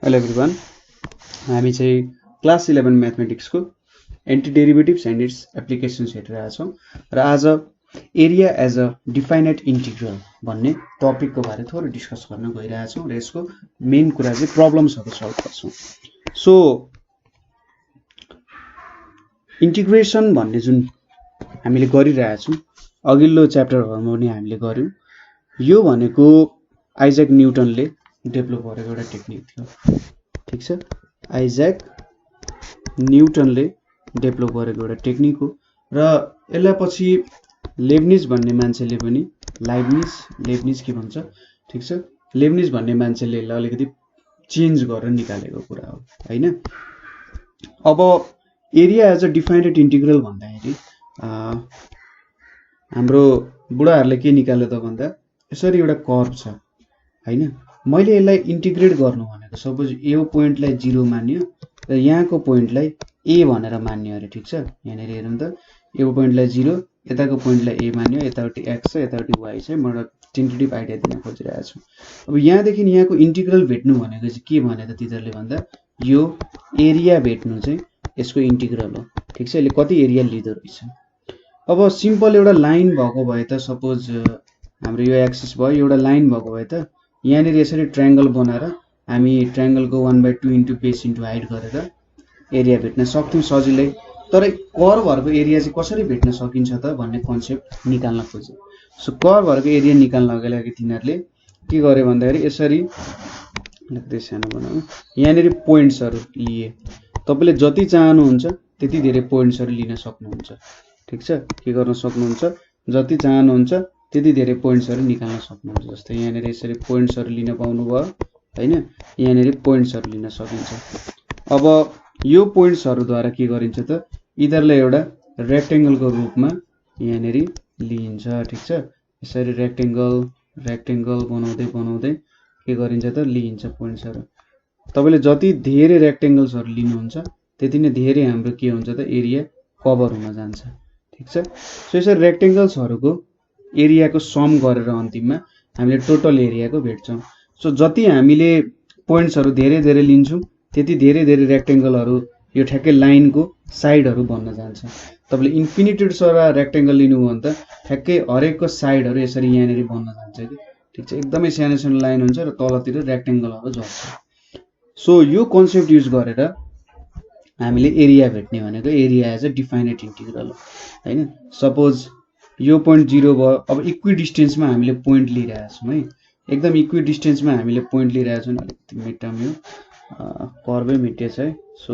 Hello everyone, हामी चाहिँ class 11 म्याथमेटिक्सको anti derivatives and its applications हेरिरहेका छौँ र आज area as a definite integral भन्ने टपिकको बारे थोरै डिस्कस गर्न गइरहेका छौँ र यसको मेन कुरा चाहिँ प्रब्लम्सहरू सल्भ गर्छौँ। सो इन्टिग्रेसन भन्ने जुन हामीले गरिरहेका छौँ अघिल्लो च्याप्टरहरूमा पनि हामीले गर्यौँ। यो भनेको आइज्याक न्युटनले डेभलप गरेको एउटा टेक्निक थियो, ठीक छ। आइज्याक न्युटनले डेभलप गरेको एउटा टेक्निक हो र यसलाई पछि लेब्निज भन्ने मान्छेले पनि लेब्निज के भन्छ, ठीक छ, लेब्निज भन्ने मान्छेले यसलाई अलिकति चेन्ज गरेर निकालेको कुरा हो हैन। अब area as a definite integral भन्दाखेरि हाम्रो बुढाहरूले के निकाल्यो त भन्दा यसरी एउटा कर्भ छ हैन। मैले यसलाई इन्टिग्रेट गर्नु भनेको सपोज यो पोइन्टलाई 0 मान्यो र यहाँको पोइन्टलाई a भनेर मान्यो अरे, ठीक छ। यहाँनिर हेरौँ त, यो पोइन्टलाई 0, यताको पोइन्टलाई a मान्यो, यतापट्टि x छ, यतापट्टि y छ। म एउटा टेन्टेटिभ आइडिया दिन खोजिरहेको छु। अब यहाँदेखि यहाँको इन्टिग्रल भेट्नु भनेको चाहिँ के भने त तिनीहरूले भन्दा यो एरिया भेट्नु चाहिँ यसको इन्टिग्रल हो, ठीक छ। यसले कति एरिया लिँदो रहेछ। अब सिम्पल एउटा लाइन भएको भए त सपोज हाम्रो यो एक्सिस भयो, एउटा लाइन भएको भए त यहाँनिर यसरी ट्रायंगल बनाएर हामी ट्रायंगलको 1/2 इन्टु बेस इन्टु हाइट गरेर एरिया भेट्न सक्थ्यौँ सजिलै। तर कर्भहरूको एरिया चाहिँ कसरी भेट्न सकिन्छ त भन्ने कन्सेप्ट निकाल्न खोज्यो। सो कर्भहरूको एरिया निकाल्नको लागि तिनीहरूले के गर्यो भन्दाखेरि यसरी अलिकति सानो बनाऊ, यहाँनिर पोइन्ट्सहरू लिए। तपाईँले जति चाहनुहुन्छ त्यति धेरै पोइन्ट्सहरू लिन सक्नुहुन्छ, ठीक छ। के गर्न सक्नुहुन्छ, जति चाहनुहुन्छ त्यति धेरै पोइन्ट्सहरू निकाल्न सक्नुहुन्छ। जस्तै यहाँनिर यसरी पोइन्ट्सहरू लिन पाउनुभयो हैन, यहाँनिर पोइन्ट्सहरू लिन सकिन्छ। अब यो पोइन्ट्सहरूद्वारा के गरिन्छ त, यिनीहरूलाई एउटा रेक्टेंगलको रूपमा यहाँनिर लिइन्छ, ठीक छ। यसरी रेक्टेंगल बनाउँदै के गरिन्छ त, लिइन्छ पोइन्ट्सहरू। तपाईले जति धेरै रेक्टेंगल्सहरू लिनुहुन्छ त्यति नै धेरै हाम्रो के हुन्छ त, एरिया कभर हुन जान्छ, ठीक छ। सो यसरी रेक्टेंगल्सहरूको एरियाको सम गरेर अन्तिममा हामीले टोटल एरियाको भेट्छौँ। सो जति हामीले पोइन्ट्सहरू धेरै धेरै लिन्छौँ त्यति धेरै धेरै रेक्टेंगलहरू यो ठ्याक्कै लाइनको साइडहरू बन्न जान्छ। तपाईले इन्फिनिटीसरा रेक्टेंगल लिनुभयो भने त ठ्याक्कै हरेकको साइडहरू यसरी यहाँनिर बन्न जान्छ कि, ठीक छ। एकदमै सानो सानो लाइन हुन्छ र तलतिर रेक्टेंगलहरू झर्छ। सो यो कन्सेप्ट युज गरेर हामीले एरिया भेट्ने भनेको area as a definite integral हो हैन। सपोज यो पोइन्ट 0 भयो। अब इक्वि डिस्टेन्समा हामीले पोइन्ट लिइरहेका छौँ है, एकदम इक्वि डिस्टेन्समा हामीले पोइन्ट लिइरहेका छौँ। अलिकति मेटाउँ, यो कर्भै मेटिएछ है। सो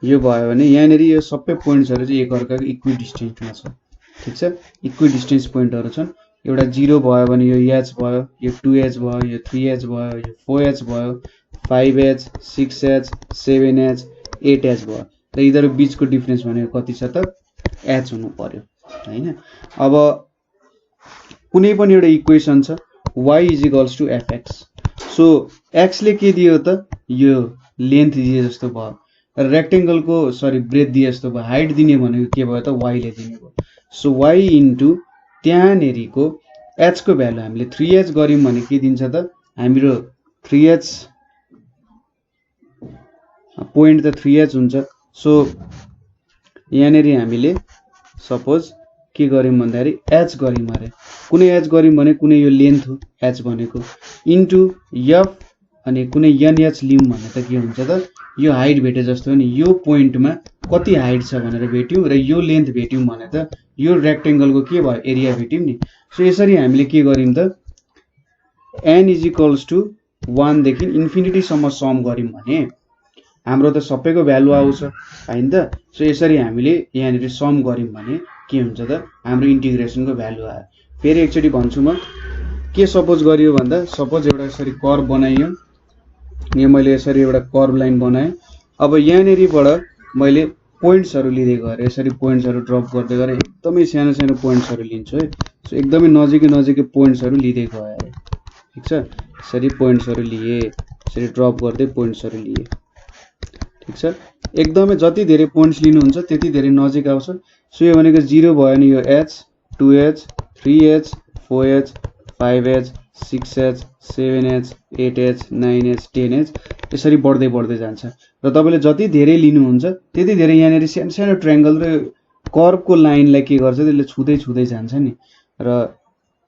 यो भयो भने यहाँनिर यो सबै पोइन्ट्सहरू चाहिँ एकअर्काको इक्वि डिस्टेन्समा छ, ठीक छ। इक्वि डिस्टेन्स पोइन्टहरू छन्। एउटा 0 भयो भने यो h भयो, यो 2h भयो, यो 3h भयो, यो 4h भयो, 5h, 6h, 7h, 8h भयो र यिनीहरू बीचको डिफरेन्स भनेको कति छ त, h हुनु पर्यो हैन। अब कुनै पनि एउटा इक्वेसन छ y = fx। सो x ले के दियो त, यो लेन्थ दिए जस्तो भयो, रेक्टेंगलको ब्रेथ दिए जस्तो भयो, हाइट दिने भनेको के भयो त, y ले दिने भयो। सो y इन्टु त्यहाँनेरिको h को भ्यालु हामीले 3h गर्यौं भने के दिन्छ त, हाम्रो 3h पोइन्ट त 3h हुन्छ। सो यहाँनेरि हामीले सपोज के गर्यौं भन्दाखेरि h गर्यौं अरे, कुनै h गर्यौं भने कुनै यो लेन्थ हो h भनेको इन्टु f अनि कुनै nh लियौं भने त के हुन्छ त, यो हाइट भेटे जस्तो हो नि। यो पोइन्टमा कति हाइट छ भनेर भेट्यौं र यो लेन्थ भेट्यौं भने त यो रेक्टेंगलको के भयो, एरिया भेट्यौं नि। सो यसरी हामीले के गर्यौं त, n = 1 देखि इन्फिनिटी सम्म सम गर्यौं भने हाम्रो त सबैको भ्यालु आउँछ हैन त। सो यसरी हामीले यहाँनिर सम गर्यौं भने के हुन्छ त, हाम्रो इन्टिग्रेसनको भ्यालु आयो। फेरि एकचोटी भन्छु म, के सपोज गरियो भन्दा सपोज एउटा यसरी कर्भ बनाइयो, यहाँ मैले यसरी एउटा कर्भ लाइन बनाएँ। अब यहाँनिरबाट मैले पोइन्ट्सहरू लिँदै गएर यसरी पोइन्ट्सहरू ड्रप गर्दै गएर एकदमै सानो सानो पोइन्ट्सहरू लिन्छु है। सो एकदमै नजिकै पोइन्ट्सहरू लिँदै गए अरे, ठीक छ। यसरी पोइन्ट्सहरू लिए, यसरी ड्रप गर्दै पोइन्ट्सहरू लिए, ठीक छ। एकदमै जति धेरै पोइन्ट्स लिनुहुन्छ त्यति धेरै नजिक आउँछ। सो यो भनेको 0 भयो भने यो h, 2h, 3h, 4h, 5h, 6h 7h 8h 9h 10h यसरी बढ्दै बढ्दै जान्छ र तपाईले जति धेरै लिनुहुन्छ त्यति धेरै यहाँनेर सानो सानो ट्रायंगल र कर्वको लाइनलाई के गर्छ त्यसले छुदै छुदै जान्छ नि र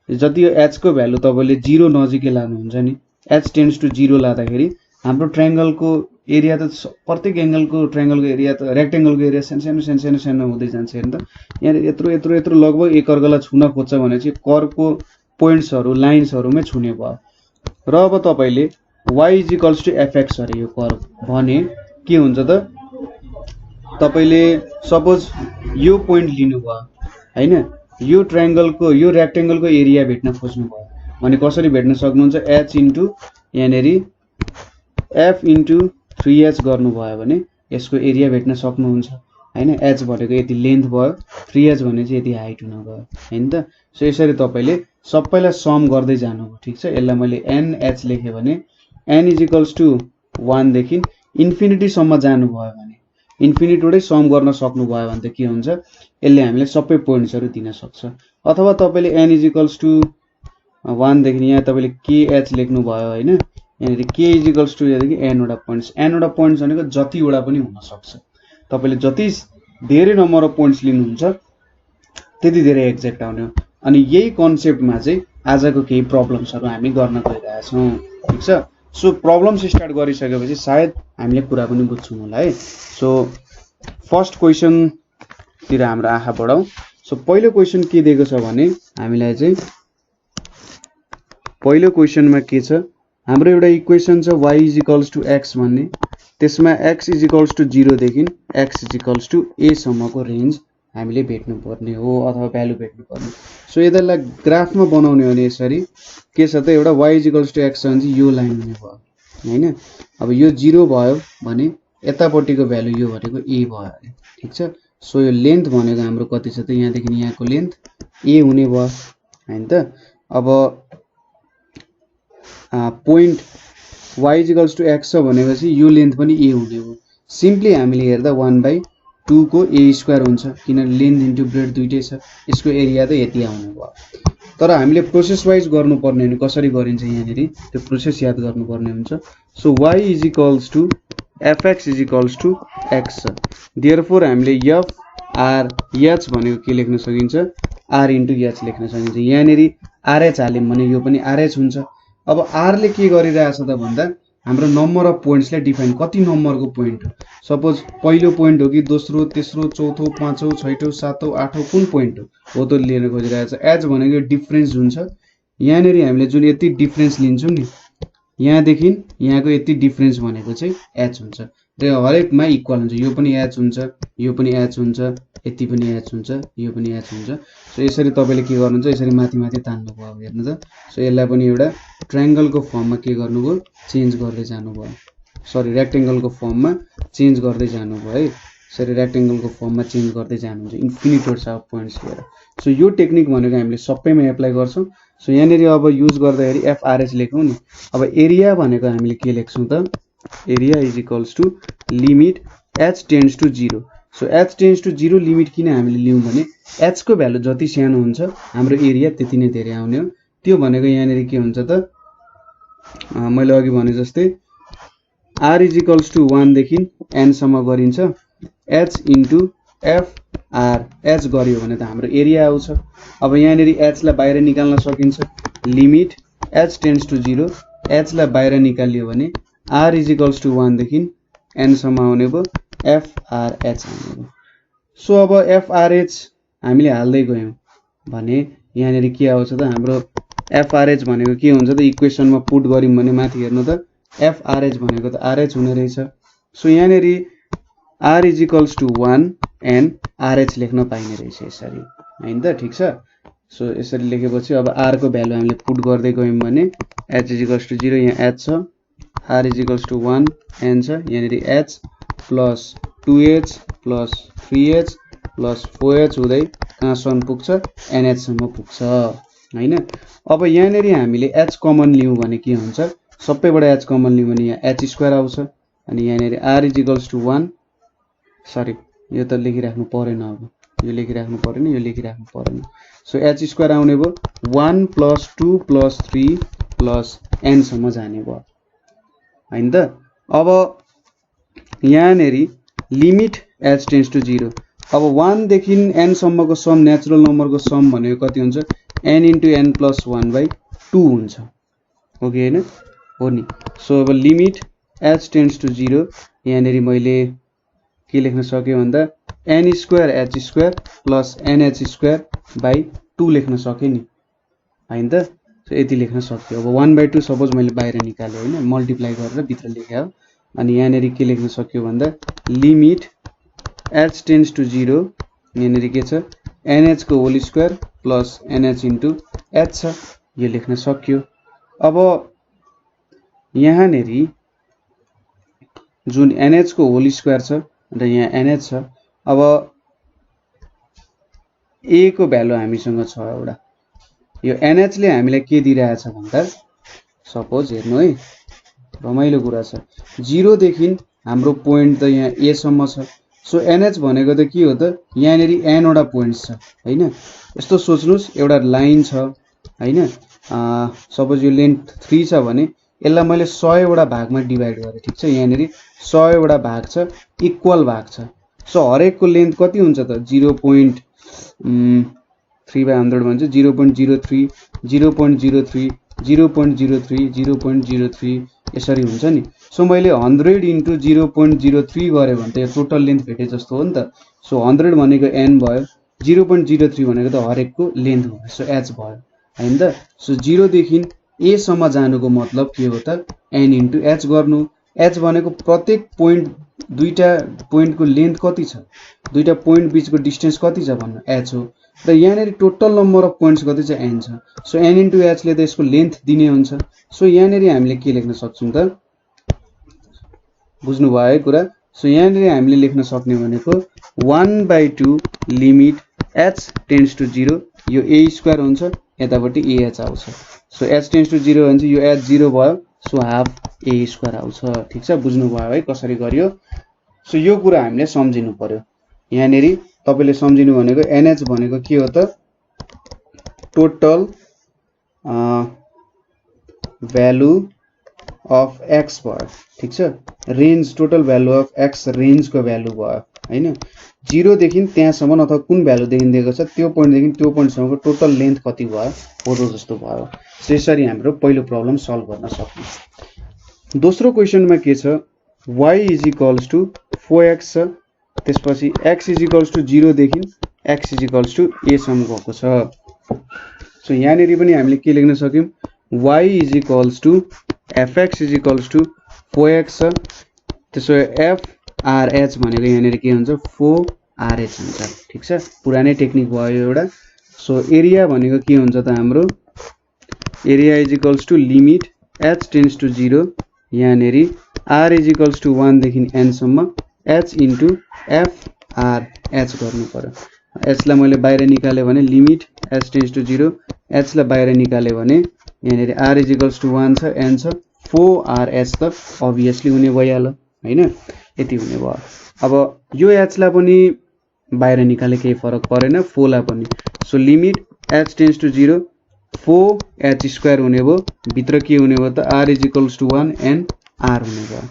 जति यो h को भ्यालु तपाईले 0 नजिकै लानुहुन्छ नि h टेन्ड्स टु 0 लादाखेरि हाम्रो ट्रायंगलको एरिया त प्रत्येक एंगलको ट्रायंगलको एरिया त रेक्टेंगलको एरिया सानो सानो हुँदै जान्छ हेर्नु त यहाँ यत्रो यत्रो यत्रो लगभग एक अर्कालाई छुन खोज्छ भने चाहिँ कर्वको पोइन्ट्सहरु लाइन्सहरुमै छुने भयो र अब तपाईले y = fx अरे यो कर्व भने के हुन्छ त तपाईले सपोज यो पोइन्ट लिनु भयो हैन यो ट्रायंगलको यो रेक्टेंगलको एरिया भेट्न खोज्नु भयो भने कसरी भेट्न सक्नुहुन्छ h इन्टु यहाँनेरी f इन्टु 3h गर्नु भयो भने यसको एरिया भेट्न सक्नुहुन्छ हैन h भनेको यति लेन्थ भयो 3h भने चाहिँ यति हाइट हुन गयो हैन त सो यसरी तपाईले सबैलाई सम गर्दै जानु हो ठीक छ यसलाई मैले nh लेखे भने n = 1 देखि इन्फिनिटी सम्म जानु भयो भने इन्फिनिटीवटै सम गर्न सक्नु भयो भने त के हुन्छ यसले हामीले सबै पोइन्ट्सहरु दिन सक्छ अथवा तपाईले n = 1 देखि यहाँ तपाईले kh लेख्नु भयो हैन यहाँनेर k = यदेखि n वटा पोइन्ट्स भनेको जति वटा पनि हुन सक्छ तपाईले जति धेरै नम्बर अफ पोइन्ट्स लिनुहुन्छ त्यति धेरै एक्ज्याक्ट आउने हो अनि यही कन्सेप्टमा चाहिँ आजको केही प्रब्लम्सहरु हामी गर्न गइरहेका छौं ठीक छ सो प्रब्लम्स स्टार्ट गरिसकेपछि सायद हामीले कुरा पनि बुझ्छौं होला है सो फर्स्ट क्वेशन तिर हाम्रो आँखा बढाउँ सो पहिलो क्वेशन के दिएको छ भने हामीलाई चाहिँ पहिलो क्वेशनमा के छ हाम्रो एउटा इक्वेसन छ y = x भन्ने त्यसमा x = 0 देखि x = a सम्मको रेन्ज हामीले भेट्नु पर्ने हो अथवा भ्यालु भेट्नु पर्ने सो यसलाई ग्राफमा बनाउने हो भने यसरी के छ त एउटा y = x छ भने यो लाइन हुने भयो हैन अब यो 0 भयो भने यतापट्टिको भ्यालु यो भनेको a भयो अरे ठीक छ सो यो लेन्थ भनेको हाम्रो कति छ त यहाँ देखि यहाँको लेन्थ a हुने भयो हैन त अब पोइन्ट y = x छ भनेपछि यो लेन्थ पनि a हुने हो सिम्पली हामीले हेर्दा 1/2 को a² हुन्छ किनभने लेन्थ इन्टु ब्रेथ दुईटै छ यसको एरिया त यति आउने भयो तर हामीले प्रोसेस वाइज गर्नुपर्ने हो कसरी गरिन्छ यहाँनेरि त्यो प्रोसेस याद गर्नुपर्ने हुन्छ so y = fx = x therefore हामीले f r h भनेको के लेख्न सकिन्छ r * h लेख्न सकिन्छ यहाँनेरि rh हाल्यौं भने यो पनि rh हुन्छ अब r ले के गरिरहेछ त भन्दा हाम्रो नम्बर अफ पोइन्ट्सलाई डिफाइन कति नम्बरको पोइन्ट सपोज पहिलो पोइन्ट हो कि दोस्रो तेस्रो चौथो पाँचौं छैटौं सातौं आठौं कुन पोइन्ट हो त लिन खोजिरहेछ h भनेको डिफरेन्स हुन्छ यहाँनेरि हामीले जुन यति डिफरेन्स लिन्छौं नि यहाँ देखि यहाँको यति डिफरेन्स भनेको चाहिँ h हुन्छ र हरेकमा इक्वल हुन्छ यो पनि h हुन्छ यो पनि h हुन्छ यति पनि h हुन्छ यो पनि h हुन्छ सो यसरी तपाईले के गर्नुहुन्छ यसरी माथि माथि तान्नु भयो हेर्नु त सो यसलाई पनि एउटा ट्रायंगलको फर्ममा के गर्नुभयो चेन्ज गर्दै जानु भयो सरी रेक्टेंगलको फर्ममा चेन्ज गर्दै जानु भयो है यसरी रेक्टेंगलको फर्ममा चेन्ज गर्दै जानुहुन्छ इन्फिनिट अफ पोइन्ट्स लिएर सो यो टेक्निक भनेको हामीले सबैमा एप्लाई गर्छौं सो यहाँनेरि अब युज गर्दाखेरि FRH लेखौं नि अब एरिया भनेको हामीले के लेख्छौं त area = limit h tends to 0 so h tends to 0 limit किन हामीले लियौं भने h को भ्यालु जति सानो हुन्छ हाम्रो एरिया त्यति नै धेरै आउने हो त्यो भनेको यहाँनेरि के हुन्छ त मैले अघि भने जस्तै r = 1 देखि n सम्म गरिन्छ h * f r h गरियो भने त हाम्रो एरिया आउँछ अब यहाँनेरि h लाई बाहिर निकाल्न सकिन्छ limit h tends to 0 h लाई बाहिर निकालियो भने r = 1 देखि n सम्म आउने भयो f r h आउने भयो सो अब f r h हामीले हाल्दै गयौं भने यहाँनेरि के आउँछ त हाम्रो f r h भनेको के हुन्छ त इक्वेसनमा पुट गर्यौं भने माथि हेर्नु त f r h भनेको त r h हुने रहेछ सो यहाँनेरि r = 1 n r h लेख्न पाइने रहेछ यसरी हैन त ठीक छ सो यसरी लेखेपछि अब r को भ्यालु हामीले पुट गर्दै गयौं भने h = 0 यहाँ h छ r = 1 n छ यहाँनेरि h plus 2h plus 3h plus 4h हुँदै कहाँसम्म पुग्छ nh सम्म पुग्छ हैन अब यहाँनेरि हामीले h कमन लियौं भने के हुन्छ सबैबाट h कमन लियौं भने यहाँ h² आउँछ अनि यहाँनेरि r = 1 सरी यो त लेखिराख्नु परेन अब यो लेखिराख्नु परेन यो लेखिराख्नु परेन सो h² आउने भयो 1 + 2 + 3 प्लस n सम्म जाने भयो हैन त। अब यहाँनेरि लिमिट h टेन्ड्स टु 0। अब 1 देखि n सम्मको सम नेचुरल नम्बरको सम भनेको कति हुन्छ n * n + 1/2 हुन्छ हो कि हैन हो नि। सो अब लिमिट h टेन्ड्स टु 0 यहाँनेरि मैले के लेख्न सके भन्दा n² h² + nh²/2 लेख्न सके नि हैन त। सो यति लेख्न सक्यो। अब 1/2 सपोज मैले बाहिर निकाले हैन मल्टिप्लाई गरेर भित्र लेखे हो। अनि यहाँनेरि के लेख्न सक्यो भन्दा लिमिट h टेन्ड्स टु 0 यहाँनेरि के छ nh² + nh * h छ यो लेख्न सक्यो। अब यहाँनेरि जुन nh² छ र यहाँ nh छ। अब a को भ्यालु हामीसँग छ एउटा। यो nh ले हामीलाई के दिइरहेछ भन्दा सपोज हेर्नु है रमाइलो कुरा छ 0 देखि हाम्रो पोइन्ट त यहाँ a सम्म छ। सो nh भनेको त के हो त यहाँनेरि n वटा पोइन्ट्स छ हैन। यस्तो सोच्नुस् एउटा लाइन छ हैन सपोज यो लेन्थ 3 छ भने यसलाई मैले 100 वटा भागमा डिभाइड गरे ठीक छ। यहाँनेरि 100 वटा भाग छ इक्वल भाग छ। सो हरेकको लेन्थ कति हुन्छ त 0.3/100 भन्छ 0.03 0.03 0.03 0.03 यसरी हुन्छ नि। सो मैले 100 * 0.03 गरे भने त यो टोटल लेन्थ भेटे जस्तो हो नि त। सो 100 भनेको n भयो 0.03 भनेको त हरेकको लेन्थ भयो। सो h भयो हैन त। सो 0 देखि a सम्म जानुको मतलब के हो त n * h गर्नु। h भनेको प्रत्येक पोइन्ट दुईटा पोइन्टको लेन्थ कति छ दुईटा पोइन्ट बीचको डिस्टेन्स कति छ भन्नु h हो। र यहाँनेरि टोटल नम्बर अफ पोइन्ट्स कति छ n छ। सो n * h ले त यसको लेन्थ दिने हुन्छ। सो यहाँनेरि हामीले के लेख्न सक्छौं त बुझ्नु भयो है कुरा। सो यहाँनेरि हामीले लेख्न सक्ने भनेको 1/2 लिमिट h टेन्ड्स टु 0 यो a² हुन्छ यतापट्टि ah आउँछ। सो h टेन्ड्स टु 0 भने यो h 0 भयो। सो हाफ a² आउँछ ठीक छ। बुझ्नु भयो है कसरी गरियो। सो यो कुरा हामीले सम्झिनु पर्यो। यहाँनेरि तपाईले सम्झिनु भनेको nh भनेको के हो त टोटल भ्यालु अफ x भयो ठीक छ। Range total value of x रेन्जको भ्यालु भयो हैन। 0 देखि त्यहाँसम्म अथवा कुन भ्यालु देखि दिएको छ त्यो पोइन्ट देखि त्यो पोइन्ट सम्मको टोटल लेन्थ कति भयो फोटो जस्तो भयो। सो यसरी हाम्रो पहिलो प्रब्लम सल्भ गर्न सक्छौं। दोस्रो क्वेशनमा के छ y = 4x छ। त्यसपछि x = 0 देखि x = a सम्म गएको छ। सो यहाँनेरि पनि हामीले के लेख्न सक्यौं y = fx = 4x छ। त्यसो f r h भनेको यहाँनेरि के हुन्छ 4rh हुन्छ ठीक छ। पुरानै टेक्निक भयो एउटा। सो एरिया भनेको के हुन्छ त हाम्रो area = limit h tends to 0 यहाँनेरि r = 1 देखि n सम्म h * f r h गर्नु पर्यो। h लाई मैले बाहिर निकाले भने limit h tends to 0 h लाई बाहिर निकाले भने यहाँनेरि r = 1 छ n छ 4rh त अभियसली हुने भइहाल्यो हैन यति हुने भयो। अब यो h लाई पनि बाहिर निकाले केही फरक परेन 4 लाई पनि। So limit h tends to 0 4h² हुने भयो भित्र के हुने भयो त r = 1 n r हुने भयो।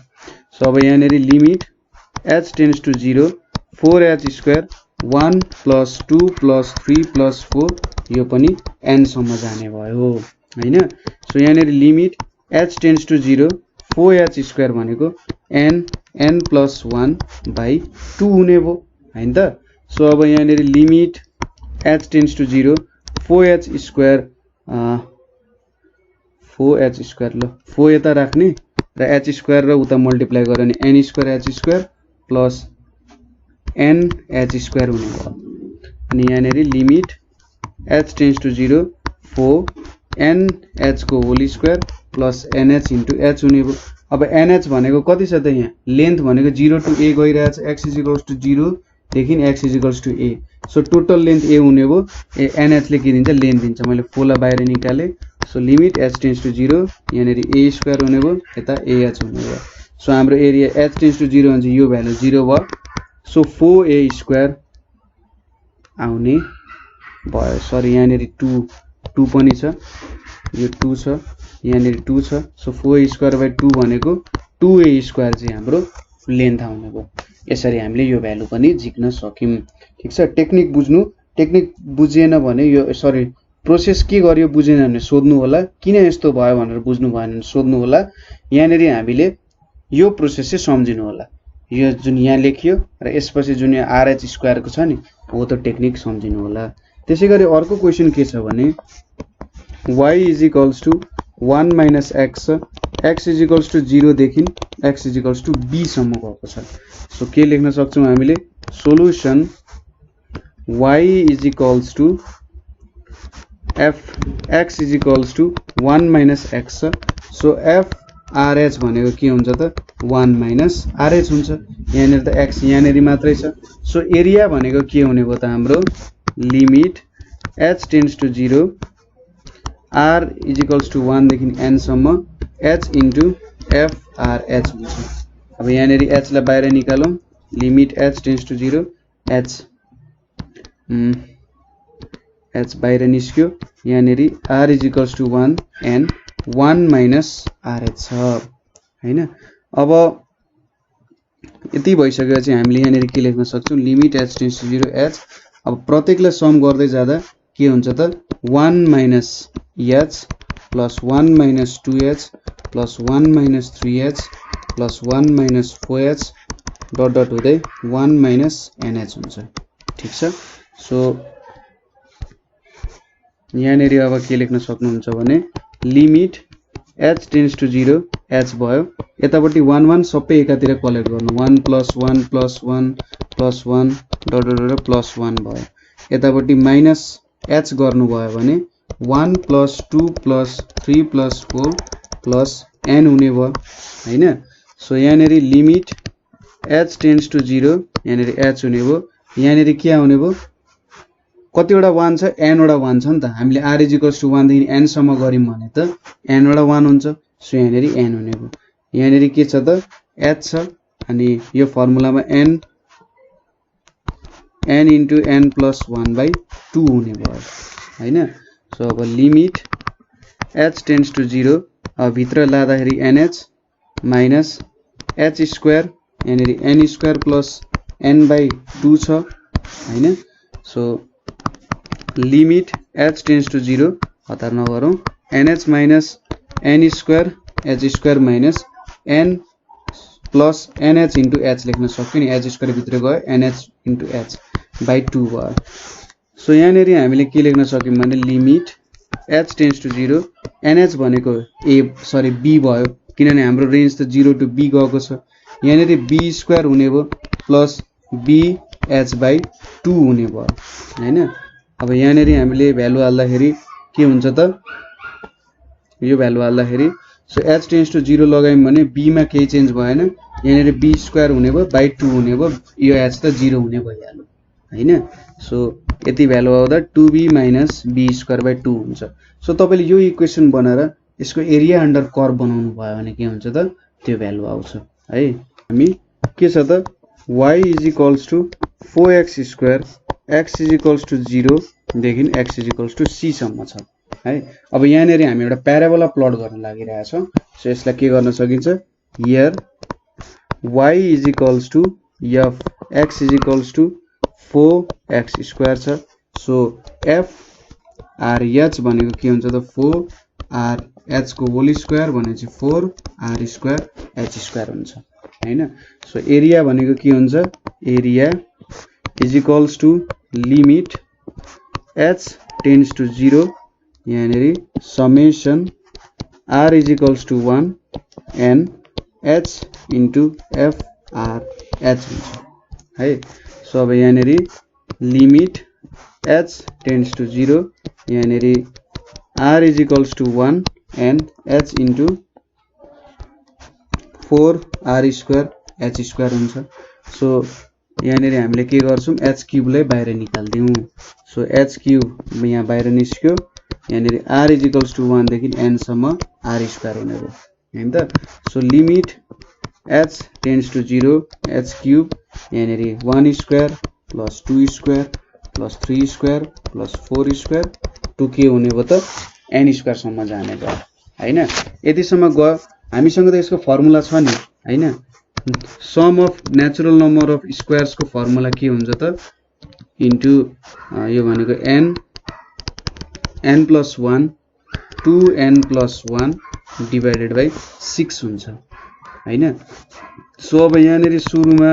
सो अब यहाँनेरि limit h tends to 0 4h² 1 + 2 + 3 + 4 यो पनि n सम्म जाने भयो हैन। सो यहाँनेरि limit h tends to 0 4h² भनेको n + 1/2 हुने भयो हैन त। सो अब यहाँनेरि limit h tends to 0 4h² 4h² ल 4 यता राख्ने र h² र उता मल्टिप्लाई गरे भने n² h² + nh² हुने भयो। अनि यहाँनेरि limit h tends to 0 4 nh² + nh * h हुने भयो। अब nh भनेको कति छ त यहाँ लेन्थ भनेको 0 to a गइरहेछ x = 0 देखि x = a। So total length a हुने भयो। nh ले के दिन्छ लेन्थ दिन्छ। मैले 4 लाई बाहिर निकाले। So limit h tends to 0 यहाँनेरि a² हुने भयो यता ah हुने भयो। सो हाम्रो एरिया h टेन्ड्स टु 0 भने यो भ्यालु 0 भयो। सो 4a² आउने भयो। सरी यहाँनेरि 2 पनि छ यो 2 छ यहाँनिर 2 छ। सो 4a² / 2 भनेको 2a² चाहिँ हाम्रो लेन्थ आउने भयो। यसरी हामीले यो भ्यालु पनि झिक्न सक्यौं। ठीक छ, टेक्निक बुझ्नु। टेक्निक बुझिएन भने यो प्रोसेस के गर्यो बुझेन भने सोध्नु होला, किन यस्तो भयो भनेर बुझ्नु भएन भने सोध्नु होला। यहाँनिर हामीले यो प्रोसेस चाहिँ सम्झिनु होला। यो जुन यहाँ लेखियो र यसपछि जुन यो RH² को छ नि हो त टेक्निक सम्झिनु होला। त्यसैगरी अर्को क्वेशन के छ भने y = 1 - x, x = 0 देखि x = b सम्म गएको छ। सो के लेख्न सक्छौं हामीले solution y = f x = 1 - x। So f RH भनेको के हुन्छ त 1 - RH हुन्छ। यहाँनिर त x यहाँनिर मात्रै छ। सो एरिया भनेको के हुने भयो त हाम्रो limit h tends to 0 r = 1 देखि n सम्म h * f RH हुन्छ। अब यहाँनिर h लाई बाहिर निकालौं, limit h tends to 0 h बाहिर निस्क्यो। यहाँनिर r = 1 n 1 - RH छ हैन। अब यति भइसकेपछि हामीले यहाँनिर के लेख्न सक्छौं limit h tends to 0 h। अब प्रत्येकलाई सम गर्दै जाँदा के हुन्छ त 1 - h plus 1 - 2h plus 1 - 3h plus 1 - 4h dot dot हुँदै 1 - nh हुन्छ। ठीक छ, सो यहाँनिर अब के लेख्न सक्नुहुन्छ भने limit h tends to 0 h भयो। यतापट्टि 1 1 सबै एकातिर कलेक्ट गर्नु 1 + 1 + 1 + 1 डट डट प्लस 1 भयो। यतापट्टि माइनस h गर्नु भयो भने 1 + 2 + 3 + 4 + n हुने भयो हैन। सो यहाँनिर लिमिट h टेन्ड्स टु 0 यहाँनिर h हुने भयो। यहाँनिर के आउने भयो कतिवटा 1 छ n वटा 1 छ नि त। हामीले r = 1 देखि n सम्म गर्यौं भने त n वटा 1 हुन्छ। सो यहाँनिर n हुने भयो। यहाँनिर के छ त h छ अनि यो फर्मुलामा n * n + 1/2 हुने भयो हैन। सो अब लिमिट h टेन्ड्स टु 0 अब भित्र लादाखेरि nh माइनस h² यहाँनिर n² प्लस n/2 छ हैन। So limit h tends to 0 हतार नगरौं nh minus n² h² minus n plus nh * h लेख्न सक्यो नि। h² भित्र गयो nh * h/2 भयो। सो यहाँनिर हामीले के लेख्न सक्यौं भने limit h tends to 0 nh भनेको b भयो किनभने हाम्रो रेन्ज त 0 टु b गएको छ। यहाँनिर b² हुने भयो प्लस b h/2 हुने भयो हैन। अब यहाँनिर हामीले भ्यालु हाल्दाखेरि के हुन्छ त यो भ्यालु हाल्दाखेरि सो h टेन्ड्स टु 0 लगायौं भने b मा केही चेन्ज भएन। यहाँनिर b² हुने भयो / 2 हुने भयो। यो h त 0 हुने भइहाल्यो हैन। सो यति भ्यालु आउँदा 2b - b²/2 हुन्छ। सो तपाईले यो इक्वेसन बनाएर यसको एरिया अन्डर कर्व बनाउनु भयो भने के हुन्छ त त्यो भ्यालु आउँछ है। हामी के छ त y = 4x² x = 0 देखि x = c सम्म छ है। अब यहाँनिर हामी एउटा प्याराबोला प्लट गर्न लागिरहेका छौं। सो यसलाई के गर्न सकिन्छ here y = f x = 4x² छ। सो f RH भनेको के हुन्छ त 4RH को होल स्क्वायर भनेपछि 4r² h² हुन्छ हैन। सो एरिया भनेको के हुन्छ area = limit h tends to 0 यहाँनिर summation r = 1 n h * f r h हुन्छ है। सो अब यहाँनिर लिमिट h टेन्ड्स टु 0 यहाँनिर r = 1 n h * 4r² h² हुन्छ। सो यहाँनिर हामीले के गर्छौं h³ लाई बाहिर निकाल्दियौं। सो h³ यहाँ बाहिर निस्क्यो। यहाँनिर r = 1 देखि n सम्म r² हुने भयो हैन त। So limit h tends to 0 h³ यहाँनिर 1² प्लस 2² प्लस 3² प्लस 4² 2 के हुने भयो त n² सम्म जाने भयो हैन यतिसम्म गयो हामीसँग त यसको फर्मुला छ नि हैन sum of natural number of squares को फर्मुला के हुन्छ त इन्टु यो भनेको n plus 1 2n plus 1 divided by 6 हुन्छ हैन सो अब यहाँनेरि सुरुमा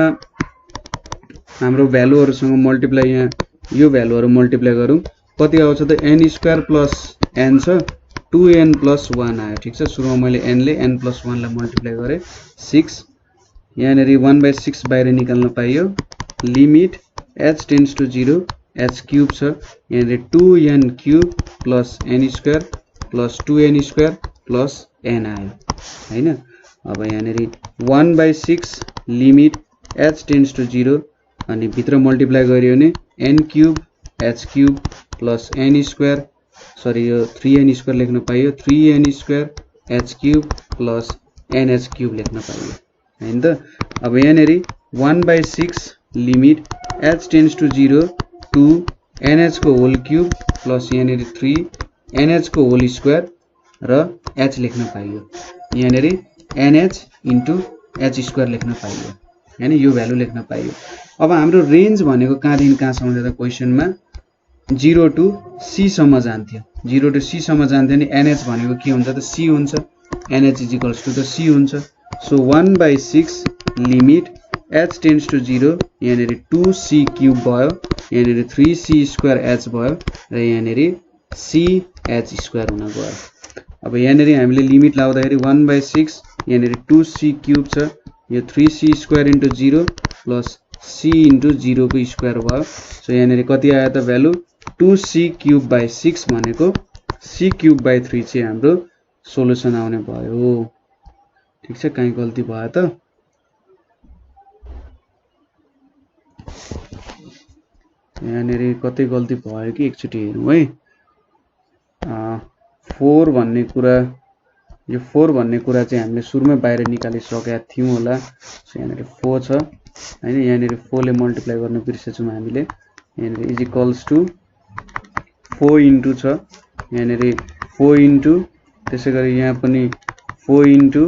हाम्रो भ्यालुहरुसँग मल्टिप्लाई यहाँ यो भ्यालुहरु मल्टिप्लाई गरौँ कति आउँछ त n स्क्वायर प्लस n छ 2n plus 1 आयो ठीक छ सुरुमा मैले n ले n plus 1 लाई मल्टिप्लाई गरे 6 यहाँनेरि 1/6 बाहिर निकाल्न पाइयो limit h tends to 0 h cube छ यहाँनेरि 2n cube plus n square plus 2n square plus n आयो हैन अब यहाँनेरि 1/6 लिमिट h टेन्ड्स टु 0 अनि भित्र मल्टिप्लाई गरियो भने n cube h cube plus n square sorry यो 3n स्क्वायर लेख्न पाइयो 3n square h cube plus nh cube लेख्न पाइयो हैन त अब यहाँनेरि 1/6 limit h tends to 0 to nh को होल क्यूब प्लस यहाँनेरि 3 nh को होल स्क्वायर र h लेख्न पाइयो यहाँनेरि nh इन्टु h स्क्वायर लेख्न पाइयो हैन यो भ्यालु लेख्न पाइयो अब हाम्रो रेन्ज भनेको कहाँदेखि कहाँसम्म जाँदा क्वेशनमा 0 टु c सम्म जान्थ्यो 0 टु c सम्म जान्थ्यो नि nh भनेको के हुन्छ त c हुन्छ nh इक्वल्स टु त c हुन्छ so 1/6 limit h tends to 0 यहाँनेरि 2c क्यूब भयो यहाँनेरि 3c स्क्वायर h भयो र यहाँनेरि c h स्क्वायर हुन गयो अब यहाँनेरि हामीले लिमिट लाउँदाखेरि 1/6 यहाँनेरि 2c क्यूब छ यो 3c square into 0 plus c into 0 को स्क्वायर भयो सो यहाँनेरि कति आयो त भ्यालु 2c क्यूब बाइ 6 भनेको c क्यूब बाइ 3 चाहिँ हाम्रो सोलुसन आउने भयो ठीक छ कहीँ गल्ती भयो त यहाँनेरि कतै गल्ती भयो कि एकचोटी हेरौँ है 4 भन्ने कुरा यो 4 भन्ने कुरा चाहिँ हामीले सुरुमै बाहिर निकालिसकेका थियौं होला सो यहाँनेरि 4 छ हैन यहाँनेरि 4 ले मल्टिप्लाई गर्न बिर्सेछौं हामीले यहाँनेरि इज इक्वल्स टु 4 इन्टु छ यहाँनेरि 4 इन्टु त्यसैगरी यहाँ पनि 4 into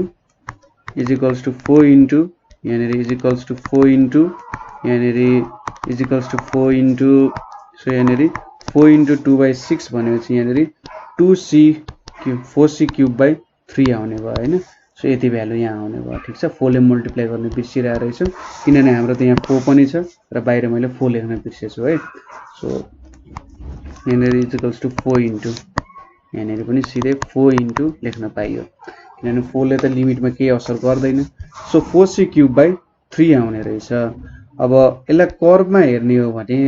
is equals to 4 into यहाँनेरि इज इक्वल्स टु 4 इन्टु यहाँनेरि is equals to 4 into so यहाँनेरि 4 इन्टु 2/6 भनेपछि यहाँनेरि 2c cube 4c cube by 3 आउने भयो हैन सो यति भ्यालु यहाँ आउने भयो ठीक छ 4 ले मल्टिप्लाई गर्न बिर्सिरहेको रहेछु किनभने हाम्रो त यहाँ 4 पनि छ र बाहिर मैले 4 लेख्न बिर्सेछु है सो यहाँनेरि इज इक्वल्स टु 4 इन्टु यहाँनेरि पनि सिधै 4 इन्टु लेख्न पाइयो किनभने 4 ले त लिमिटमा केही असर गर्दैन सो 4c क्यूब बाइ 3 आउने रहेछ अब यसलाई कर्वमा हेर्ने हो भने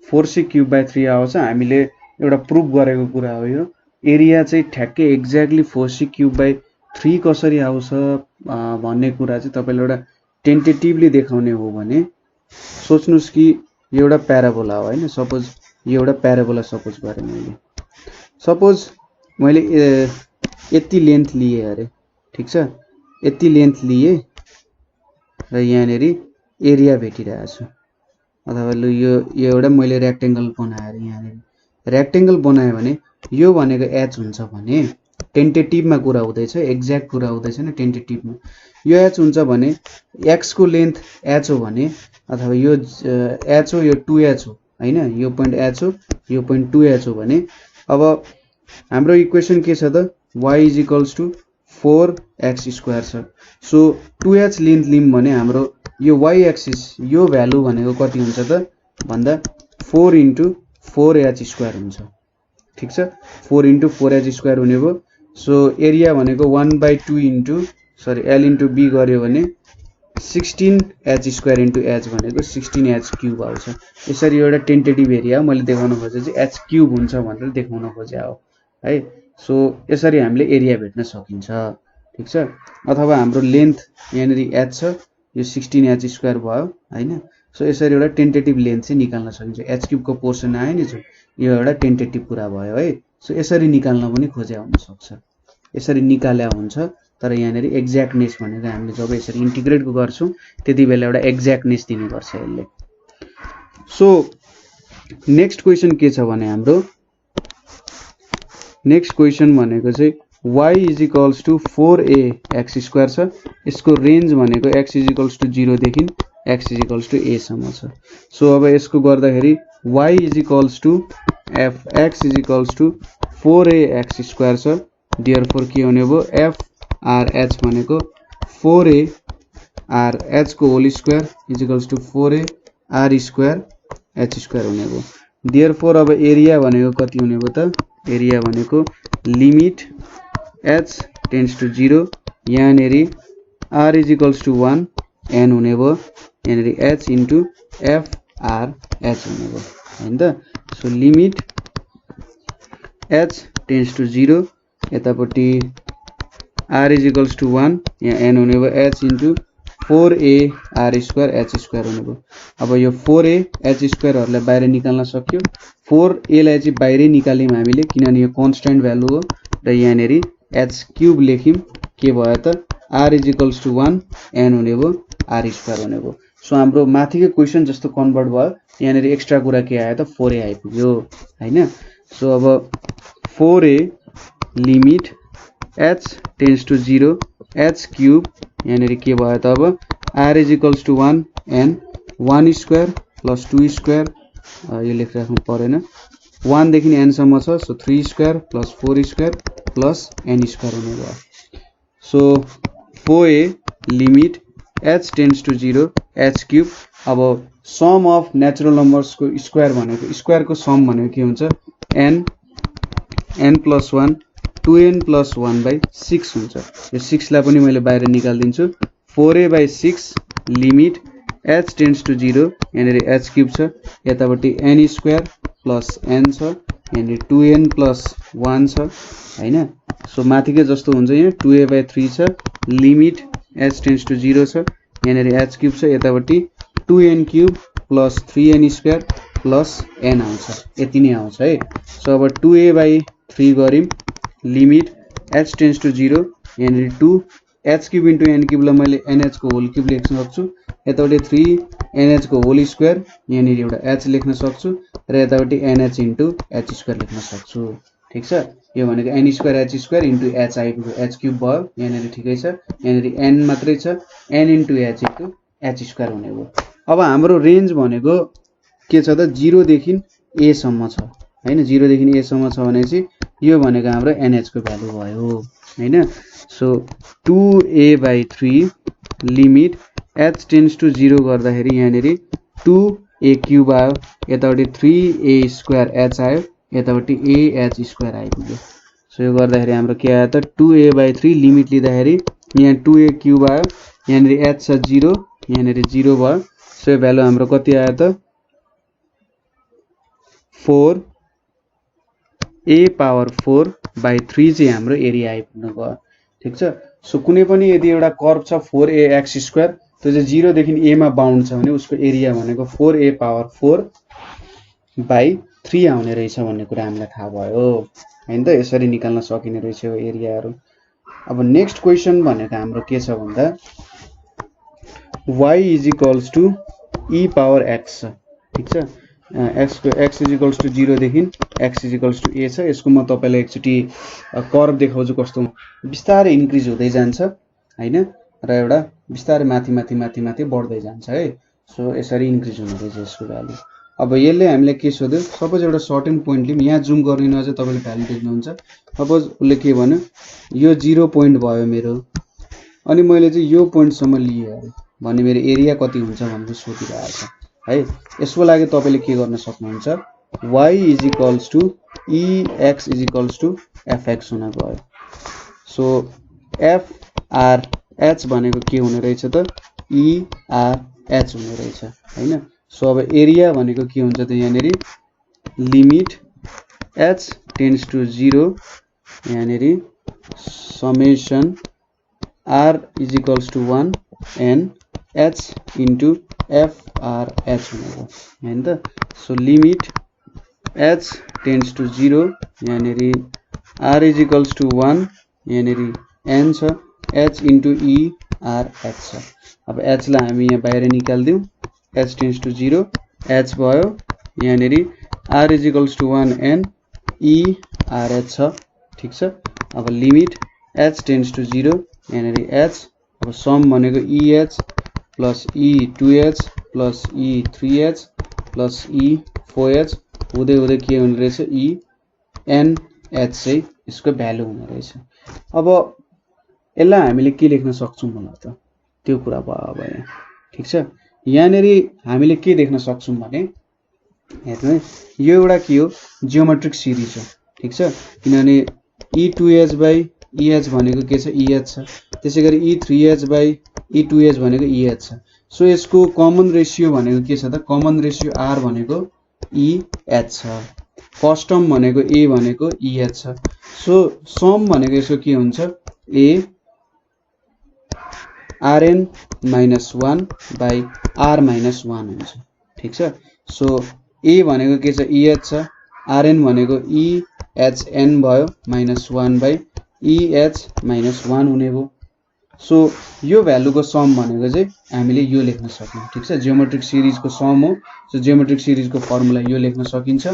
4c क्यूब बाइ 3 आउँछ हामीले एउटा प्रुफ गरेको कुरा हो यो एरिया चाहिँ ठ्याक्कै एक्ज्याक्टली 4c क्यूब बाइ 3 कसरी आउँछ भन्ने कुरा चाहिँ तपाईले एउटा टेन्टेटिभली देखाउने हो भने सोच्नुस् कि एउटा प्याराबोला हो हैन सपोज यो एउटा प्याराबोला सपोज गरे मैले यति लेन्थ लिए अरे ठीक छ यति लेन्थ लिए र यहाँनेरि एरिया भेटिरहेको छु अथवा लु यो एउटा मैले रेक्टेंगल बनाएर यहाँनेरि रेक्टेंगल बनाए भने यो भनेको h हुन्छ भने टेन्टेटिभमा कुरा हुँदैछ एक्ज्याक्ट कुरा हुँदैछ नि टेन्टेटिभमा यो h हुन्छ भने x को लेन्थ h हो भने अथवा यो h हो यो 2h हो हैन यो पोइन्ट h हो यो पोइन्ट 2h हो भने अब हाम्रो इक्वेसन के छ त y is equals to 4x square छ सो 2h लेन्थ लिम भने हाम्रो यो y एक्सिस यो भ्यालु भनेको कति हुन्छ त भन्दा 4 इन्टु 4h स्क्वायर हुन्छ ठीक छ 4 इन्टु 4h स्क्वायर हुने भयो सो एरिया भनेको 1/2 into sorry l into b गर्यो भने 16h स्क्वायर इन्टु h भनेको 16h क्यूब आउँछ यसरी एउटा टेन्टेटिभ एरिया मैले देखाउन खोजे चाहिँ h क्यूब हुन्छ भनेर देखाउन खोजे हो है सो यसरी हामीले एरिया भेट्न सकिन्छ ठीक छ अथवा हाम्रो लेन्थ यहाँनेरि h छ यो 16h स्क्वायर भयो हैन सो यसरी एउटा टेन्टेटिभ लेन्थ चाहिँ निकाल्न सकिन्छ h क्यूब को पोर्सन आयो नि यो एउटा टेन्टेटिभ कुरा भयो है सो यसरी निकाल्न पनि खोजे हुन सक्छ यसरी निकाल्या हुन्छ तर यहाँनेरि एक्ज्याक्टनेस भनेको हामीले जब यसरी इन्टिग्रेट गर्छौं त्यतिबेला एउटा एक्ज्याक्टनेस दिने गर्छ यसले सो नेक्स्ट क्वेशन के छ भने हाम्रो नेक्स्ट क्वेशन भनेको चाहिँ y is equals to 4ax² छ। यसको रेन्ज भनेको x इज इक्वल्स टु 0 देखि x is equals to a सम्म छ। सो अब यसको गर्दाखेरि y is equals to fx is equals to 4ax² छ। देयरफोर के हुने भयो f(r(h) भनेको 4a(r(h) को whole square is equals to 4a(r)² h² हुने भयो। देयरफोर अब एरिया भनेको कति हुने भयो त एरिया भनेको लिमिट h टेन्ड्स टु 0 यहाँनेरि r is equals to 1 n हुने भयो यहाँनेरि h इन्टु f(r(h) हुने भयो हैन त। So limit h tends to 0 यतापट्टि r इज इक्वल्स टु 1 यहाँ n हुने भयो h इन्टु 4a(r)² h² हुने भयो। अब यो 4a(h² हरुलाई बाहिर निकाल्न सक्यो। 4a लाई चाहिँ बाहिरै निकाल्यौं हामीले किनभने यो कन्स्ट्यान्ट भ्यालु हो र यहाँनेरि h³ लेख्यौं के भयो त r is equals to 1 n हुने भयो r² हुने भयो। सो हाम्रो माथिको क्वेशन जस्तो कन्भर्ट भयो यहाँनेरि एक्स्ट्रा कुरा के आयो त 4a आइपुग्यो हैन। सो अब 4a limit h tends to 0 h³ यहाँनेरि के भयो त अब r is equals to 1 n 1² plus 2² यो लेखिराख्नु परेन 1 देखि n सम्म छ। सो 3² प्लस 4² प्लस n² हुने भयो। So 4a limit h tends to 0 h³। अब सम अफ नेचुरल नम्बर्स को स्क्वायर भनेको स्क्वायर को सम भनेको के हुन्छ n प्लस 1 2n प्लस 1/6 हुन्छ। यो 6 लाई पनि मैले बाहिर निकाल्दिन्छु 4a/6 limit h tends to 0 यहाँनेरि h³ छ यतापट्टि n² प्लस n छ यहाँनेरि 2n प्लस 1 छ हैन। सो माथिकै जस्तो हुन्छ यहाँ 2a/3 छ लिमिट h टेन्ड्स टु 0 छ यहाँनेरि h³ छ यतापट्टि 2n³ plus 3n² plus n आउँछ यति नै आउँछ है। सो अब 2a/3 गरिम लिमिट h टेन्ड्स टु 0 यहाँनेरि 2 h³ इन्टु n³ लाई मैले nh को होल क्युब लेख्न सक्छु यतापट्टि 3 nh को होल स्क्वायर यहाँनेरि एउटा h लेख्न सक्छु र यतापट्टि nh इन्टु h² लेख्न सक्छु। ठीक छ यो भनेको n² h² इन्टु h आइपुग्यो h³ भयो यहाँनेरि ठिकै छ यहाँनेरि n मात्रै छ n into h into h² हुने भयो। अब हाम्रो रेन्ज भनेको के छ त 0 देखि a सम्म छ हैन 0 देखि a सम्म छ भनेपछि यो भनेको हाम्रो nh को भ्यालु भयो हैन। So 2a/3 limit h tends to 0 गर्दाखेरि यहाँनेरि 2a³ आयो यतापट्टि 3a² h आयो यतापट्टि ah² आइपुग्यो। सो यो गर्दाखेरि हाम्रो के आयो त 2a/3 लिमिट लिँदाखेरि यहाँ 2a³ आयो यहाँनेरि h छ 0 यहाँनेरि 0 भयो। सो यो भ्यालु हाम्रो कति आयो त 4a⁴/3 चाहिँ हाम्रो एरिया आइपुग्नु भयो। ठीक छ। सो कुनै पनि यदि एउटा कर्व छ 4ax² त्यो चाहिँ 0 देखि a मा बाउन्ड छ भने उसको एरिया भनेको 4a⁴/3 आउने रहेछ भन्ने कुरा हामीलाई थाहा भयो हैन त। यसरी निकाल्न सकिने रहेछ यो एरियाहरु। अब नेक्स्ट क्वेशन भनेको हाम्रो के छ भन्दा y is equals to e⁻x ठीक छ। x इज इक्वल्स टु 0 देखि x is equals to a छ। यसको म तपाईलाई एकचोटी कर्व देखाउँछु कस्तो बिस्तारै इन्क्रिज हुँदै जान्छ हैन र एउटा बिस्तारै माथि बढ्दै जान्छ है। सो यसरी इन्क्रिज हुने रहेछ यसको भ्यालु। अब यसले हामीलाई के सोध्यो सपोज एउटा सर्टेन पोइन्ट लिम यहाँ जुम गरिनु अझ तपाईले भ्यालु देख्नुहुन्छ। सपोज उले के भन्यो यो 0 पोइन्ट भयो मेरो अनि मैले चाहिँ यो पोइन्ट सम्म लिए भने मेरो एरिया कति हुन्छ भनेर सोधिरहेको छ है। यसको लागि तपाईले के गर्न सक्नुहुन्छ y is equals to ex is equals to fx हुन गयो। सो f(r(h) भनेको के हुने रहेछ त e(r(h) हुने रहेछ हैन। सो अब एरिया भनेको के हुन्छ त यहाँनेरि लिमिट h टेन्ड्स टु 0 यहाँनेरि summation r is equals to 1 n h into f(r(h) हुने भयो हैन त। So limit h tends to 0 यहाँनेरि r इज इक्वल्स टु 1 यहाँनेरि n छ h इन्टु e(r(h) छ। अब h लाई हामी यहाँ बाहिर निकाल्दियौ h टेन्ड्स टु 0 h भयो यहाँनेरि r is equals to 1 n e(r(h) छ ठीक छ। अब लिमिट h टेन्ड्स टु 0 यहाँनेरि h अब सम भनेको EH plus E2H plus E3H plus E4H हुँदै हुँदै के हुने रहेछ ENH चाहिँ यसको भ्यालु हुने रहेछ। अब यसलाई हामीले के लेख्न सक्छौं होला त त्यो कुरा भयो अब यहाँ ठीक छ। यहाँनेरि हामीले के देख्न सक्छौं भने हेर्नु है यो एउटा के हो जियोमेट्रिक सिरिज हो ठीक छ किनभने E2H बाइ EH भनेको के छ EH छ त्यसैगरी E3H बाइ E2H भनेको EH छ। सो यसको कमन रेशियो भनेको के छ त कमन रेशियो R भनेको EH छ फर्स्ट टर्म भनेको A भनेको EH छ। सो सम भनेको यसको के हुन्छ A Rn minus 1 by R minus 1 हुन्छ ठीक छ। सो A भनेको के छ EH छ Rn भनेको EHN भयो minus 1 by EH minus 1 हुने भयो। सो यो भ्यालुको सम भनेको चाहिँ हामीले यो लेख्न सक्छौं ठीक छ जियोमेट्रिक सिरिजको सम हो। सो जियोमेट्रिक सिरिजको फर्मुला यो लेख्न सकिन्छ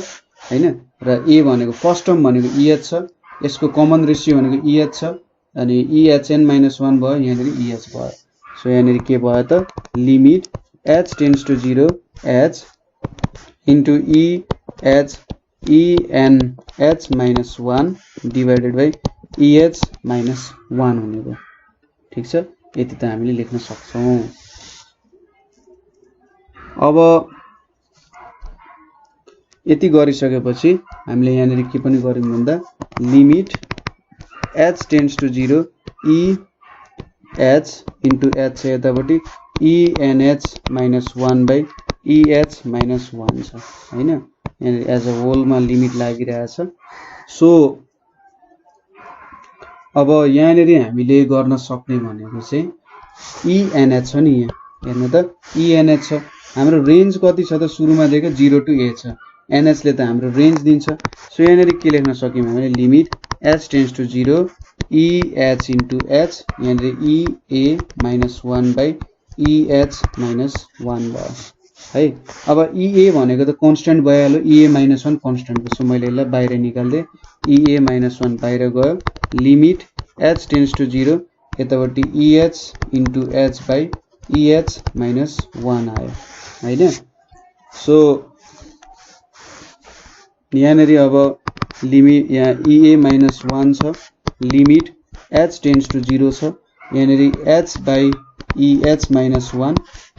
हैन र A भनेको फर्स्ट टर्म भनेको EH छ यसको कमन रेशियो भनेको EH छ अनि EHN minus 1 भयो यहाँनेरि EH भयो। सो यहाँनेरि के भयो त limit h tends to 0 h into EH ENH minus 1 divided by EH minus 1 हुने भयो ठीक छ। यति त हामीले लेख्न सक्छौं। अब यति गरिसकेपछि हामीले यहाँनेरि के पनि गर्यौं भन्दा limit h tends to 0 EH into h छ यतापट्टि ENH minus 1 by EH minus 1 छ हैन यहाँनेरि एज अ होलमा लिमिट लागिरहेछ। सो अब यहाँनेरि हामीले गर्न सक्ने भनेको चाहिँ ENH छ नि यहाँ हेर्नु त ENH छ हाम्रो रेन्ज कति छ त सुरुमा दिएको 0 टु A छ NH ले त हाम्रो रेन्ज दिन्छ। सो यहाँनेरि के लेख्न सक्यौं भने limit h tends to 0 EH into h यहाँनेरि EA minus 1 by EH minus 1 भयो है। अब EA भनेको त कन्स्टेन्ट भइहाल्यो EA minus 1 कन्स्टेन्ट हो। सो मैले यसलाई बाहिर निकाल्दै EA minus 1 बाहिर गयो लिमिट h टेन्ड्स टु 0 यतापट्टि EH into h by EH minus 1 आयो हैन। सो यहाँनेरि अब लिमिट यहाँ EA minus 1 छ लिमिट h टेन्ड्स टु 0 छ यहाँनेरि h by EH minus 1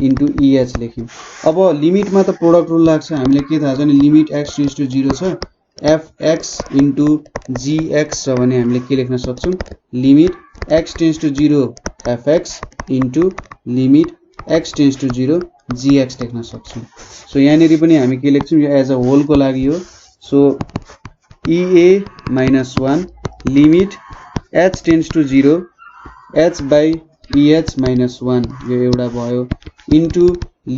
into EH लेख्यौं। अब लिमिटमा त प्रोडक्ट रुल लाग्छ हामीले के थाहा छ भने लिमिट x टेन्ड्स टु 0 छ fx इन्टु gx छ भने हामीले के लेख्न सक्छौं limit x tends to 0 fx into limit x tends to 0 gx लेख्न सक्छौं। सो यहाँनेरि पनि हामी के लेख्छौं यो एज अ होल को लागि हो। So EA minus 1 limit h tends to 0 h by EH minus 1 यो एउटा भयो into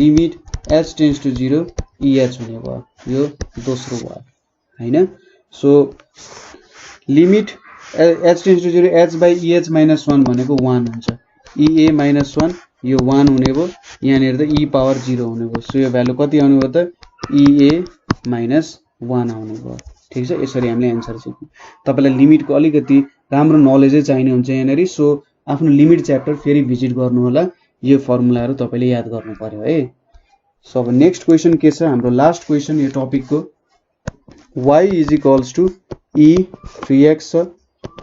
limit h tends to 0 EH हुने भयो यो दोस्रो भयो हैन। So limit h tends to 0 h by EH minus 1 भनेको 1 हुन्छ EA minus 1 यो 1 हुने भयो यहाँनेर त e पावर 0 हुने भयो। सो यो भ्यालु कति आउने भयो त EA minus 1 आउने भयो ठीक छ। यसरी हामीले आन्सर सिक्यौं। तपाईलाई लिमिटको अलिकति राम्रो नलेजै चाहिने हुन्छ यहाँनेरि। सो आफ्नो लिमिट च्याप्टर फेरि भिजिट गर्नु होला यो फर्मुलाहरु तपाईले याद गर्नु पर्यो है। सो अब नेक्स्ट क्वेशन के छ हाम्रो लास्ट क्वेशन यो टपिकको y is equals to e3x छ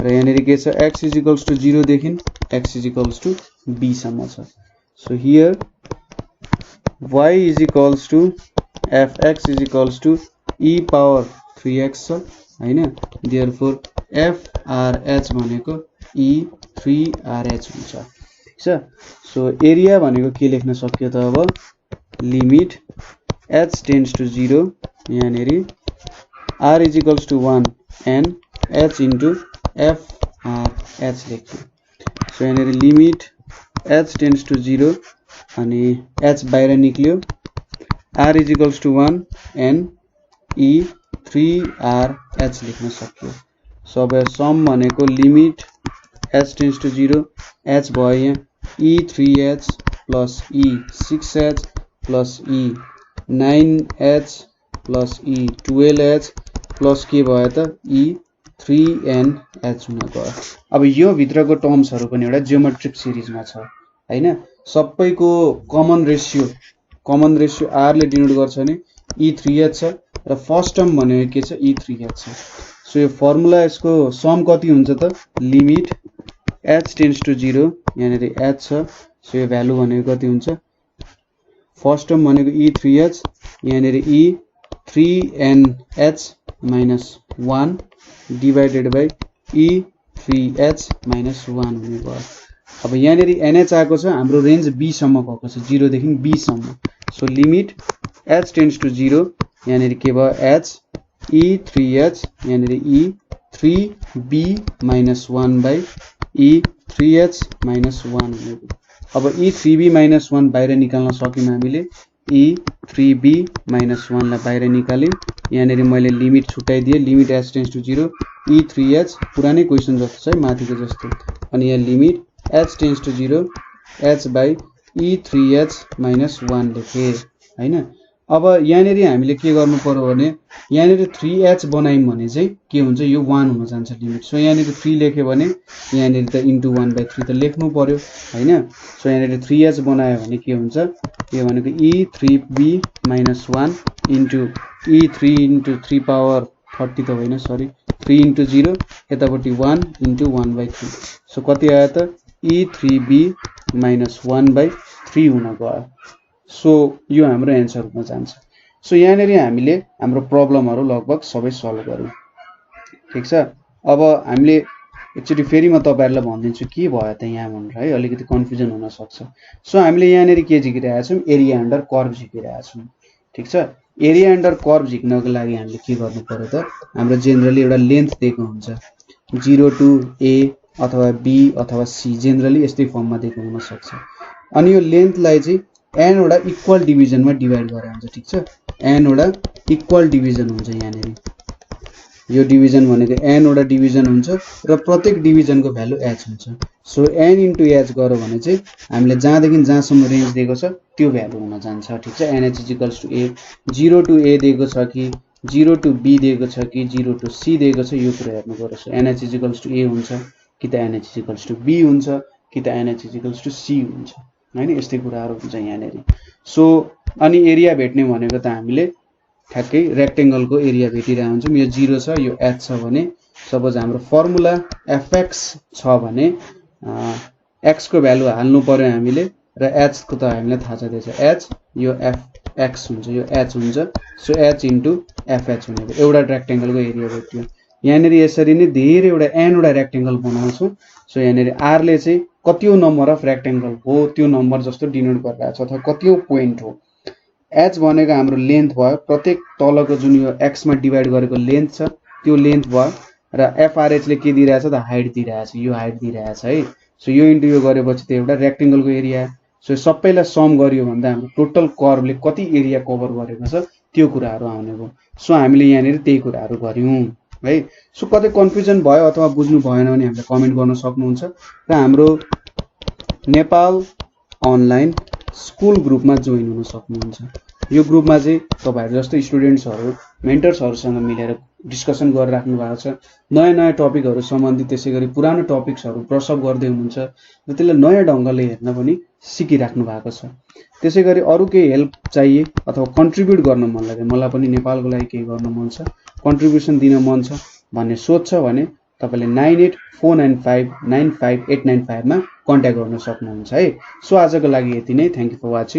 र यहाँनेरि के छ x इज इक्वल्स टु 0 देखि x is equals to b सम्म छ। So here y is equals to fx is equals to e power 3x छ हैन देयरफोर frh भनेको e3rh हुन्छ ठीक छ। सो एरिया भनेको के लेख्न सक्यो त अब लिमिट h टेन्ड्स टु 0 यहाँनेरि r is equals to 1 and h into frh लेख्यो। सो यहाँनेरि लिमिट h टेन्ड्स टु 0 अनि h बाहिर निक्ल्यो r is equals to 1 and e3rh लेख्न सक्यो। सो अब सम भनेको limit h tends to 0 h भयो यहाँ e3h plus e6h plus e9h plus e12h plus के भयो त 3NH हुन गयो। अब यो भित्रको टर्म्सहरु पनि एउटा जियोमेट्रिक सिरिजमा छ हैन। सबैको कमन रेशियो R ले डिनोट गर्छ भने E3H छ र फर्स्ट टर्म भनेको के छ E3H छ। सो यो फर्मुला यसको सम कति हुन्छ त लिमिट h टेन्ड्स टु 0 यहाँनेर h छ। सो यो भ्यालु भनेको कति हुन्छ फर्स्ट टर्म भनेको E3H यहाँनेर E3NH minus 1 divided by E3H minus 1 हुने भयो। अब यहाँनेर NH आएको छ हाम्रो रेन्ज B सम्म गएको छ 0 देखि B सम्म। So limit h tends to 0 यहाँनेर के भयो h E3H यहाँनेर E3B minus 1 by E3H minus 1 हुने भयो। अब E3B minus 1 बाहिर निकाल्न सक्यौं हामीले E3B minus 1 लाई बाहिर निकाल्यौं। यहाँनेर मैले लिमिट छुटाइदिए limit h tends to 0 E3H पुरानै क्वेशन जस्तो छ माथिको जस्तो अनि यहाँ limit h tends to 0 h by E3H minus 1 लेखे हैन। अब यहाँनेर हामीले के गर्नु पर्यो भने यहाँनेर 3h बनायौं भने चाहिँ के हुन्छ यो 1 हुन जान्छ लिमिट। सो यहाँनेर 3 लेख्यो भने यहाँनेर त इन्टु 1/3 त लेख्नु पर्यो हैन। सो यहाँनेर 3h बनायो भने के हुन्छ यो भनेको E3B minus 1 into E3 into 3 power 30 त होइन सरी 3 इन्टु 0 यतापट्टि 1 इन्टु 1/3 सो कति आयो त E3B minus 1/3 हुन गयो। सो यो हाम्रो एन्सर हुन जान्छ। सो यहाँनेर हामीले हाम्रो प्रब्लमहरु लगभग सबै सल्भ गर्यौं ठीक छ। अब हामीले एकचोटी फेरि म तपाईहरुलाई भनिदिन्छु के भयो त यहाँ भनेर है अलिकति कन्फ्युजन हुन सक्छ। सो हामीले यहाँनेर के झिकिरहेका छौं एरिया अन्डर कर्भ झिकिरहेका छौं ठीक छ। एरिया अन्डर कर्भ झिक्नको लागि हामीले के गर्नु पर्यो त हाम्रो जेनरली एउटा लेन्थ दिएको हुन्छ 0 टु A अथवा B अथवा C जेनरली यस्तै फर्ममा दिएको हुन सक्छ। अनि यो लेन्थलाई चाहिँ n वटा इक्वल डिभिजनमा डिवाइड गरेर हुन्छ ठीक छ। n वटा इक्वल डिभिजन हुन्छ यहाँनेर यो डिभिजन भनेको n वटा डिभिजन हुन्छ र प्रत्येक डिभिजनको भ्यालु h हुन्छ। सो n इन्टु h गर्यो भने चाहिँ हामीले जहाँदेखि जहाँसम्म रेन्ज दिएको छ त्यो भ्यालु हुन जान्छ ठीक छ। NH equals to A 0 to A दिएको छ कि 0 टु B दिएको छ कि 0 टु C दिएको छ यो कुरा हेर्नु पर्यो। So NH equals to A हुन्छ कि त NH इक्वल्स टु B हुन्छ कि त NH इक्वल्स टु C हुन्छ हैन यस्तै कुराहरु हुन्छ यहाँनेर। सो अनि एरिया भेट्ने भनेको त हामीले ठ्याक्कै रेक्टेंगलको एरिया भेटिरा हुन्छौं। यो 0 छ यो h छ भने सपोज हाम्रो फर्मुला fx छ भने x को भ्यालु हाल्नु पर्यो हामीले र h को त हामीलाई थाहा छ त्यसो h यो fx हुन्छ यो h हुन्छ। सो h इन्टु fh हुने भयो एउटा रेक्टेंगलको एरिया भेट्यो। यहाँनेर यसरी नै धेरै एउटा n वटा रेक्टेंगल बनाउँछौं। सो यहाँनेर r ले चाहिँ कतियो नम्बर अफ रेक्टेंगल हो त्यो नम्बर जस्तो डिनोट गरिरहेको छ अथवा कतियो पोइन्ट हो। h भनेको हाम्रो लेन्थ भयो प्रत्येक तलको जुन यो x मा डिवाइड गरेको लेन्थ छ त्यो लेन्थ भयो र FRH ले के दिइरहेछ त हाइट दिइरहेछ यो हाइट दिइरहेछ है। सो यो इन्टु यो गरेपछि त एउटा रेक्टेंगलको एरिया। सो सबैलाई सम गरियो भन्दा हाम्रो टोटल कर्भले कति एरिया कभर गरेको छ त्यो कुराहरु आउने भयो। सो हामीले यहाँनेर त्यही कुराहरु गर्यौं है। सो कतै कन्फ्युजन भयो अथवा बुझ्नु भएन भने हामीले कमेन्ट गर्न सक्नुहुन्छ र हाम्रो नेपाल अनलाइन स्कुल ग्रुपमा जोइन हुन सक्नुहुन्छ। यो ग्रुपमा चाहिँ तपाईहरु जस्तो स्टुडेन्ट्सहरु मेन्टर्सहरुसँग मिलेर डिस्कसन गरिराख्नु भएको छ। नयाँ नयाँ टपिकहरु सम्बन्धी त्यसैगरी पुरानो टपिक्सहरु ब्रश अप गर्दै हुनुहुन्छ र त्यसलाई नयाँ ढंगले हेर्न पनि सिकिराख्नु भएको छ। त्यसैगरी अरु केही हेल्प चाहिए अथवा कन्ट्रिब्युट गर्न मन लाग्यो मलाई पनि नेपालको लागि केही गर्न मन छ कन्ट्रिब्युसन दिन मन छ भन्ने सोच छ भने तपाईले 9849595895 मा कन्ट्याक्ट गर्न सक्नुहुन्छ है। सो आजको लागि यति नै। Thank you for watching.